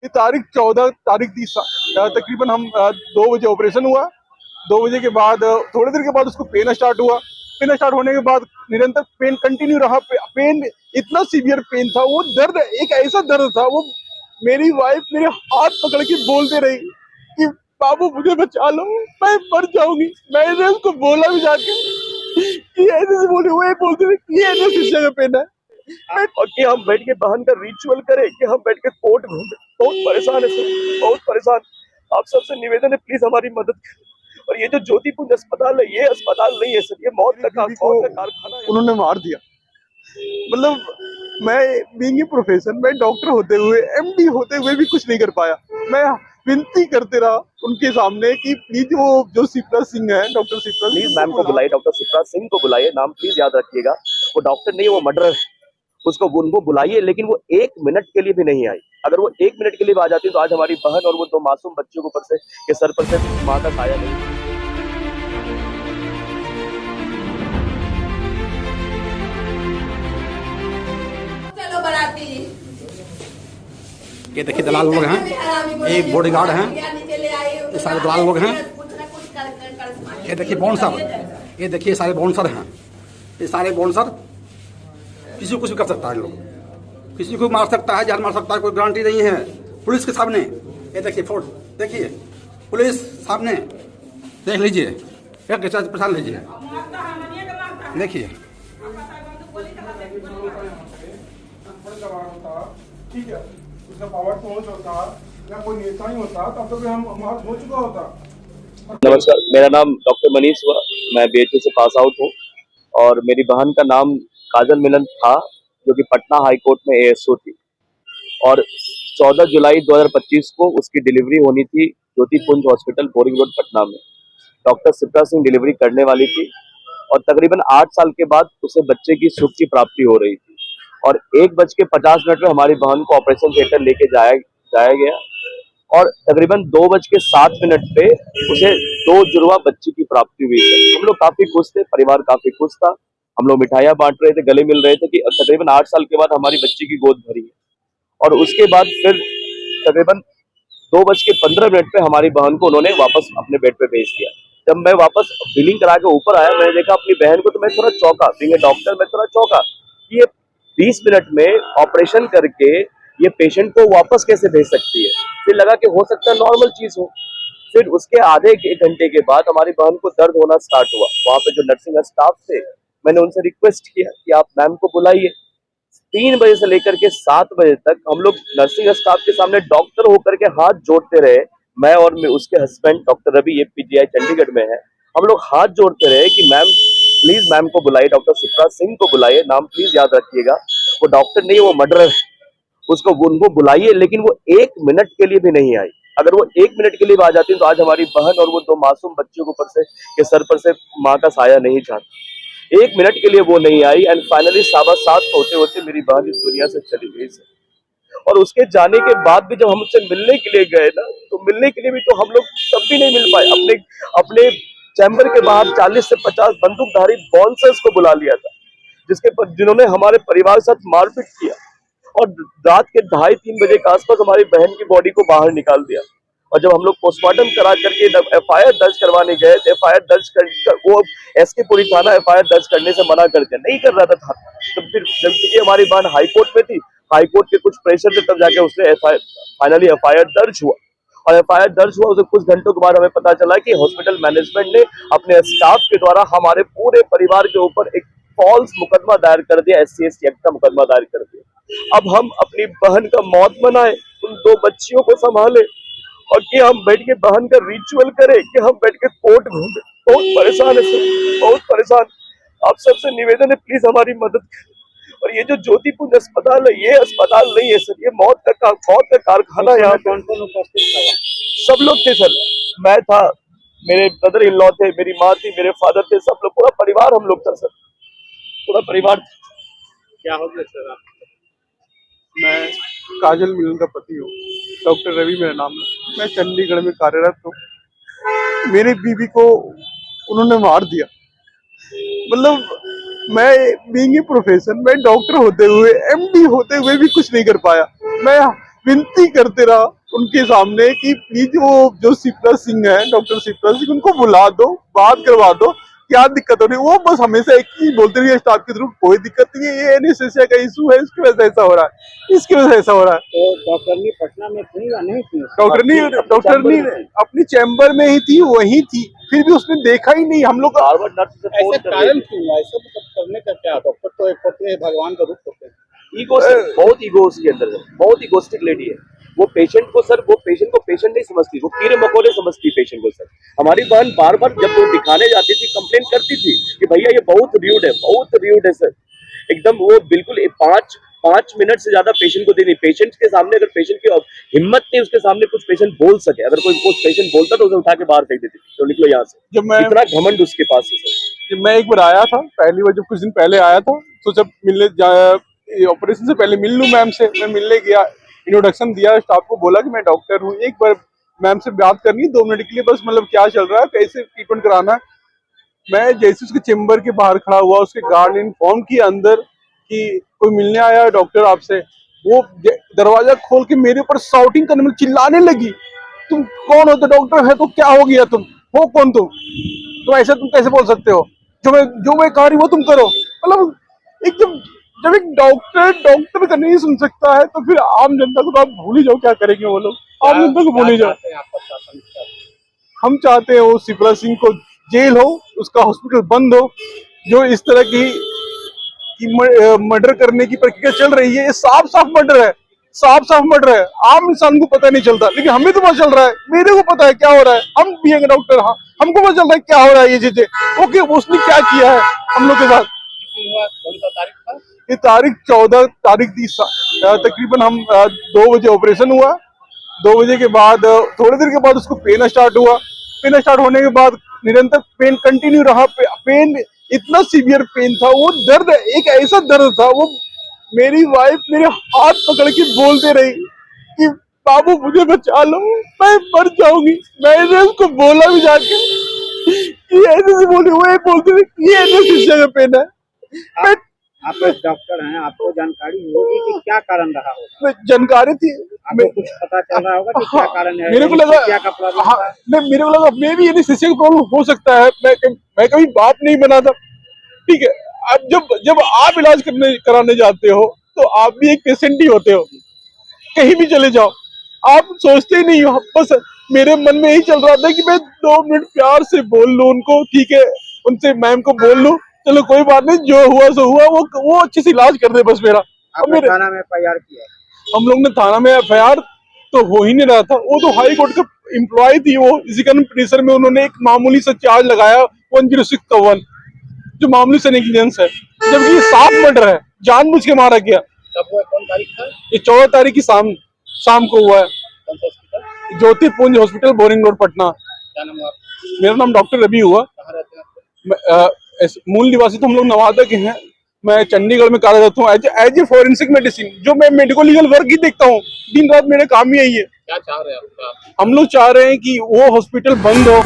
ये तारीख 14 तारीख 30 तकरीबन हम 2 बजे ऑपरेशन हुआ। 2 बजे के बाद थोड़ी देर के बाद उसको पेन स्टार्ट हुआ। पेन स्टार्ट होने के बाद निरंतर पेन कंटिन्यू रहा। पेन इतना सीवियर पेन था, वो दर्द एक ऐसा दर्द था, वो मेरी वाइफ मेरे हाथ पकड़ के बोलते रही कि बाबू मुझे बचा लो, मैं मर जाऊंगी। मैंने उसको बोला भी जाके कि ऐसे से बोले, वो बोलते रहे कि ये शीशे का पेन है। और कि हम बैठ के बहन का रिचुअल करें, कि हम बैठ के कोर्ट घूमें। बहुत परेशान है सर, बहुत परेशान। आप सबसे निवेदन है, प्लीज हमारी मदद करें। और ये जो ज्योतिपुंज अस्पताल है, ये अस्पताल नहीं है सर, ये मौत का कारखाना है। उन्होंने मार दिया। मतलब मैं बीइंग ए प्रोफेशन, मैं डॉक्टर होते हुए, एमडी होते हुए भी कुछ नहीं कर पाया। मैं विनती करते रहा उनके सामने कि प्लीज वो जो शिप्रा सिंह है, डॉक्टर शिप्रा, प्लीज मैम को बुलाइए, डॉक्टर शिप्रा सिंह को बुलाइए, नाम प्लीज याद रखिएगा। वो डॉक्टर नहीं, वो मर्डरर है। उसको उनको बुलाइए, लेकिन वो 1 मिनट के लिए भी नहीं आई। अगर वो 1 मिनट के लिए भी आ जाती तो आज हमारी बहन और वो 2 मासूम बच्चों के ऊपर से के सर पर से माँ का साया नहीं। ये देखिए दलाल लोग हैं, ये बॉडीगार्ड हैं, ये सारे दलाल लोग हैं। ये देखिए बाउंसर, ये देखिए सारे बाउंसर हैं। ये सारे बाउंसर किसी को कुछ भी कर सकता है, लोग किसी को मार सकता है, जान मार सकता है, कोई गारंटी नहीं है। पुलिस के सामने ये देखिए फोर्ट, देखिए पुलिस सामने देख लीजिए, एक प्रशासन लीजिए, देखिए ठीक है, उसका पावर पहुंच होता या कोई नेता ही होता तब तो हम हो चुका होता। नमस्कार, मेरा नाम डॉक्टर मनीष हुआ, मैं बीएचयू से पास आउट हूँ और मेरी बहन का नाम काजल मिलन था, जो कि पटना हाई कोर्ट में एएसओ थी। और 14 जुलाई 2025 को उसकी डिलीवरी होनी थी ज्योतिपुंज हॉस्पिटल, बोरिंग रोड, पटना में। डॉक्टर शिप्रा सिंह डिलीवरी करने वाली थी और तकरीबन 8 साल के बाद उसे बच्चे की सुख की प्राप्ति हो रही थी। और 1:50 में हमारी बहन को ऑपरेशन थिएटर लेके जाया गया और तकरीबन 2:07 पे उसे 2 जुड़वा बच्ची की प्राप्ति हुई है। हम लोग काफी खुश थे, परिवार काफी खुश था। हम लोग मिठाइयाँ बांट रहे थे, गले मिल रहे थे कि तकरीबन 8 साल के बाद हमारी बच्ची की गोद भरी है। और उसके बाद फिर तकरीबन 2:15 पे हमारी बहन को उन्होंने वापस अपने बेड पे भेज दिया। जब मैं वापस बिलिंग करा के ऊपर आया, मैंने देखा अपनी बहन को, तो मैं थोड़ा चौंका। बीइंग ए डॉक्टर मैं थोड़ा चौंका कि ये 20 मिनट में ऑपरेशन करके ये पेशेंट को वापस कैसे भेज सकती है। फिर लगा कि हो सकता है नॉर्मल चीज हो। फिर उसके आधे 1 घंटे के बाद हमारी बहन को दर्द होना स्टार्ट हुआ। वहां पे जो नर्सिंग स्टाफ थे, मैंने उनसे रिक्वेस्ट किया कि आप मैम को बुलाइए। 3 बजे से लेकर के 7 बजे तक हम लोग नर्सिंग स्टाफ के सामने डॉक्टर होकर के हाथ जोड़ते रहे। मैं और उसके हस्बैंड डॉक्टर रवि, ये पीजीआई चंडीगढ़ में है, हम लोग हाथ जोड़ते रहे कि मैम प्लीज मैम को बुलाइए, डॉक्टर शिप्रा सिंह को बुलाइए, नाम प्लीज याद रखिएगा। वो डॉक्टर नहीं, वो मर्डरर है। उसको उनको बुलाइए, लेकिन वो 1 मिनट के लिए भी नहीं आई। अगर वो 1 मिनट के लिए भी आ जाती तो आज हमारी बहन और वो 2 मासूम बच्चों के ऊपर से के सर पर से माँ का साया नहीं जाता। 1 मिनट के लिए वो नहीं आई एंड फाइनली 7:15 होते होते मेरी बहन इस दुनिया से चली गई। और उसके जाने के बाद भी जब हम उससे मिलने के लिए गए ना, तो मिलने के लिए भी तो हम लोग तब भी नहीं मिल पाए। अपने अपने चैम्बर के बाहर 40 से 50 बंदूकधारी बाउंसर्स को बुला लिया था, जिन्होंने हमारे परिवार के साथ मारपीट किया और रात के 2:30-3 बजे के आसपास हमारी बहन की बॉडी को बाहर निकाल दिया। और जब हम लोग पोस्टमार्टम करा करके एफआईआर दर्ज करवाने गए, तो एफआईआर दर्ज कर वो एसके पुरी थाना एफआईआर दर्ज करने से मना कर दिया, नहीं कर रहा था। तो फिर जब चूंकि हमारी बहन हाईकोर्ट में थी, हाईकोर्ट के कुछ प्रेशर से तब जाके उसने फाइनली एफआईआर दर्ज हुआ। और एफआईआर दर्ज हुआ उसे कुछ घंटों के बाद हमें पता चला कि हॉस्पिटल मैनेजमेंट ने अपने स्टाफ के द्वारा हमारे पूरे परिवार के ऊपर एक फॉल्स मुकदमा दायर कर दिया, SC/ST एक्ट का मुकदमा दायर कर दिया। अब हम अपनी बहन का मौत मनाए, उन 2 बच्चियों को संभाले और कि हम बैठ के बहन का रिचुअल करें, कि हम बैठ के कोर्ट घूमे। बहुत परेशान है सर, बहुत परेशान। आप सबसे निवेदन है, प्लीज हमारी मदद करें। और ये जो ज्योतिपुंज अस्पताल है, ये अस्पताल नहीं है सर, ये मौत का कारखाना। यहाँ कौन कौन उपस्थित था? सब लोग थे सर, मैं था, मेरे ब्रदर इन लॉ थे, मेरी माँ थी, मेरे फादर थे, सब लोग, पूरा परिवार हम लोग था सर, पूरा परिवार। क्या हो गया सर? मैं काजल मिलन का पति हूँ, डॉक्टर रवि मेरा नाम है, मैं चंडीगढ़ में कार्यरत हूँ। मेरी बीवी को उन्होंने मार दिया। मतलब मैं बीइंग ए प्रोफेशन, मैं डॉक्टर होते हुए, एमडी होते हुए भी कुछ नहीं कर पाया। मैं विनती करते रहा उनके सामने कि प्लीज वो जो शिप्रा सिंह है, डॉक्टर शिप्रा सिंह, उनको बुला दो, बात करवा दो, क्या दिक्कत हो रही है। वो बस हमेशा एक ही बोलते रहिए स्टाफ के थ्रू, कोई दिक्कत नहीं है, ये एनेस्थेसिया का इशू है, इसकी वजह से ऐसा हो रहा है, इसकी वजह से ऐसा हो रहा है। तो डॉक्टरनी पटना में थी या नहीं थी? डॉक्टरनी अपनी चैम्बर में ही थी, वही थी, फिर भी उसने देखा ही नहीं हम लोग का। बार-बार नर्स से फोन ऐसे कर रही कारण थी। क्यों? ऐसा मतलब करने का क्या? डॉक्टर तो एक होते हैं, भगवान का रूप होते हैं। ईगो सर, बहुत ईगो उसके अंदर है, बहुत इगोस्टिक लेडी है। वो पेशेंट को पेशेंट नहीं समझती, वो कीड़े मकोड़े समझती पेशेंट को सर। हमारी बहन बार बार जब वो दिखाने जाती थी कंप्लेन करती थी कि भैया ये बहुत र्यूड है सर। एकदम वो बिल्कुल 5 मिनट से ज्यादा पेशेंट को देनी, पेशेंट के सामने अगर पेशेंट की हिम्मत नहीं उसके सामने कुछ पेशेंट बोल सके, अगर कोई पेशेंट बोलता तो उसे उठा के बाहर फेंक देती थी, तो निकलो यहाँ से। जब मैं इतना घमंड उसके पास है सर। जब मैं एक बार आया था, पहली बार जब कुछ दिन पहले आया था, तो जब ऑपरेशन से पहले मिल लूं मैम से, मैं मिलने गया, इंट्रोडक्शन दिया, स्टाफ को बोला कि मैं डॉक्टर हूँ, एक बार मैम से बात करनी है 2 मिनट के लिए बस, मतलब क्या चल रहा है, कैसे ट्रीटमेंट कराना है। मैं जैसे उसके चेम्बर के बाहर खड़ा हुआ, उसके गार्ड ने इन्फॉर्म किया अंदर कि कोई मिलने आया है डॉक्टर आपसे, वो दरवाजा खोल के मेरे ऊपर शाउटिंग करने में, चिल्लाने लगी, तुम कौन हो? तो डॉक्टर है तो क्या हो गया, तुम हो कौन? तुम ऐसा तुम कैसे बोल सकते हो? जो मैं कह रही हूँ वो तुम करो। मतलब एकदम, जब एक डॉक्टर का नहीं सुन सकता है तो फिर आम जनता को तो आप भूल ही जाओ क्या करेंगे वो लोग, आम जनता को भूल ही जाओ। हम चाहते हैं वो शिप्रा सिंह को जेल हो, उसका हॉस्पिटल बंद हो। जो इस तरह की मर्डर करने की प्रक्रिया चल रही है, ये साफ मर्डर है, साफ मर्डर है। आम इंसान को पता नहीं चलता, लेकिन हमें तो पता चल रहा है, मेरे को पता है क्या हो रहा है, हम भी एक डॉक्टर, हाँ हमको पता चल रहा है क्या हो रहा है, ये चीजें ओके, उसने क्या किया है हम लोग के साथ। ये तारीख 14 तारीख थी, तकरीबन हम 2 बजे ऑपरेशन हुआ, 2 बजे के बाद थोड़ी देर के बाद उसको पेन स्टार्ट हुआ, पेन स्टार्ट होने के बाद निरंतर पेन कंटिन्यू रहा, पेन इतना सीवियर पेन था, वो दर्द एक ऐसा दर्द था, वो मेरी वाइफ मेरे हाथ पकड़ के बोलते रही कि बाबू मुझे बचा लो, मैं मर जाऊंगी। मैंने उसको बोला भी जाके कि ऐसे बोली, वो बोलते थे ये एनेस्थीसिया का पेन है। आप डॉक्टर हैं, आपको जानकारी होगी कि क्या कारण रहा होगा? जानकारी थी, आपको कुछ पता चल रहा होगा कि क्या कारण है? मेरे को लगा क्या का प्रॉब्लम हाँ, नहीं मेरे को लगा मे भी एनेस्थीसिया का प्रॉब्लम हो सकता है, मैं कभी बाप नहीं बना था, ठीक है। अब जब आप इलाज कराने जाते हो तो आप भी एक पेशेंट ही होते हो, कहीं भी चले जाओ आप सोचते ही नहीं हो। बस मेरे मन में यही चल रहा था कि मैं 2 मिनट प्यार से बोल लूं उनको, ठीक है, उनसे मैम को बोल लूं, चलो कोई बात नहीं, जो हुआ सो हुआ, वो अच्छे से इलाज कर दे बस मेरा। आपने थाना में FIR किया? हम लोग ने थाना में FIR तो हो ही नहीं रहा था, वो तो हाई कोर्ट का एम्प्लॉय थी, वो इसी कारण प्रेशर में उन्होंने एक मामूली सा चार्ज लगाया 1061, जो मामूली से नेग्लिजेंस है, जबकि ये साफ मर्डर है, जानबूझ के मारा गया। कब हुआ, कौन तारीख था? ये 14 तारीख की शाम को हुआ है, कौन सा हॉस्पिटल? ज्योति पुंज हॉस्पिटल, बोरिंग रोड, पटना। क्या नाम हुआ? मेरा नाम डॉक्टर रवि हुआ। कहाँ रहते हैं आप? मूल निवासी तो हम लोग नवादा के हैं, मैं चंडीगढ़ में कार्यरत हूँ एज ए फॉरेंसिक मेडिसिन, जो मैं मेडिको लीगल वर्क ही देखता हूँ, दिन रात मेरा काम ही यही है। क्या चाह रहे हैं आप? हम लोग चाह रहे हैं कि वो हॉस्पिटल बंद हो,